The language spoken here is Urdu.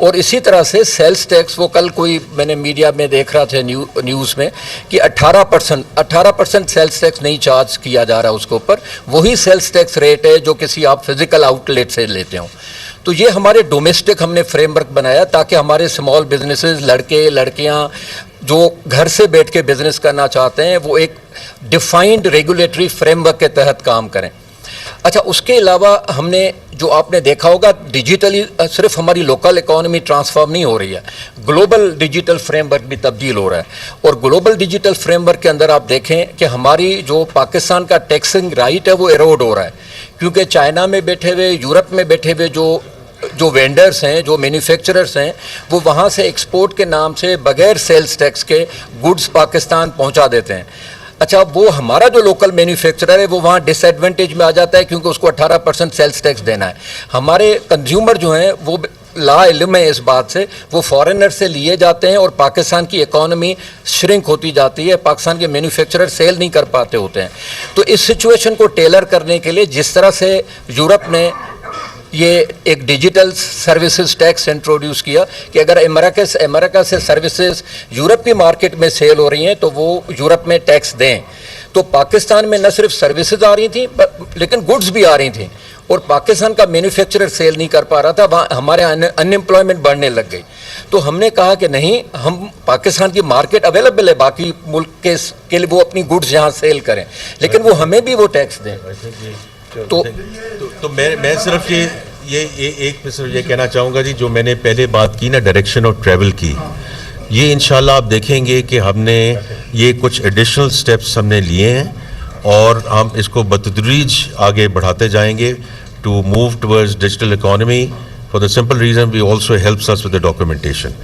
اور اسی طرح سے سیلز ٹیکس، وہ کل کوئی میں نے میڈیا میں دیکھ رہا تھا نیوز میں کہ 18% سیلز ٹیکس نہیں چارج کیا جا رہا اس کے اوپر، وہی سیلز ٹیکس ریٹ ہے جو کسی آپ فزیکل آؤٹ لیٹ سے لیتے ہوں. تو یہ ہمارے ڈومیسٹک ہم نے فریم ورک بنایا تاکہ ہمارے اسمال بزنسز، لڑکے لڑکیاں جو گھر سے بیٹھ کے بزنس کرنا چاہتے ہیں وہ ایک ڈیفائنڈ ریگولیٹری فریم ورک کے تحت کام کریں. اچھا، اس کے علاوہ ہم نے جو آپ نے دیکھا ہوگا ڈیجیٹلی صرف ہماری لوکل اکانومی ٹرانسفارم نہیں ہو رہی ہے، گلوبل ڈیجیٹل فریم ورک بھی تبدیل ہو رہا ہے. اور گلوبل ڈیجیٹل فریم ورک کے اندر آپ دیکھیں کہ ہماری جو پاکستان کا ٹیکسنگ رائٹ ہے وہ ایروڈ ہو رہا ہے، کیونکہ چائنا میں بیٹھے ہوئے، یورپ میں بیٹھے ہوئے جو وینڈرز ہیں، جو مینوفیکچررز ہیں، وہ وہاں سے ایکسپورٹ کے نام سے بغیر سیلز ٹیکس کے گڈز پاکستان پہنچا دیتے ہیں. اچھا، وہ ہمارا جو لوکل مینوفیکچرر ہے وہ وہاں ڈس ایڈوانٹیج میں آ جاتا ہے کیونکہ اس کو 18% سیلز ٹیکس دینا ہے. ہمارے کنزیومر جو ہیں وہ لا علم ہے اس بات سے، وہ فارنر سے لیے جاتے ہیں اور پاکستان کی اکانومی شرنک ہوتی جاتی ہے، پاکستان کے مینوفیکچرر سیل نہیں کر پاتے ہوتے ہیں. تو اس سچویشن کو ٹیلر کرنے کے لیے جس طرح سے یورپ نے یہ ایک ڈیجیٹل سروسز ٹیکس انٹروڈیوس کیا کہ اگر امریکہ سے سروسز یورپ کی مارکیٹ میں سیل ہو رہی ہیں تو وہ یورپ میں ٹیکس دیں، تو پاکستان میں نہ صرف سروسز آ رہی تھیں لیکن گڈز بھی آ رہی تھیں اور پاکستان کا مینوفیکچرر سیل نہیں کر پا رہا تھا، وہاں ہمارے ان ایمپلائمنٹ بڑھنے لگ گئی. تو ہم نے کہا کہ نہیں، ہم پاکستان کی مارکیٹ اویلیبل ہے باقی ملک کے لیے، وہ اپنی گڈز یہاں سیل کریں لیکن وہ ہمیں بھی وہ ٹیکس دیں. تو میں صرف ایک صرف یہ کہنا چاہوں گا جی، جو میں نے پہلے بات کی نا ڈائریکشن اور ٹریول کی، یہ انشاءاللہ آپ دیکھیں گے کہ ہم نے یہ کچھ ایڈیشنل سٹیپس ہم نے لیے ہیں اور ہم اس کو بتدریج آگے بڑھاتے جائیں گے to move towards digital economy. For the simple reason we also helps us with the documentation.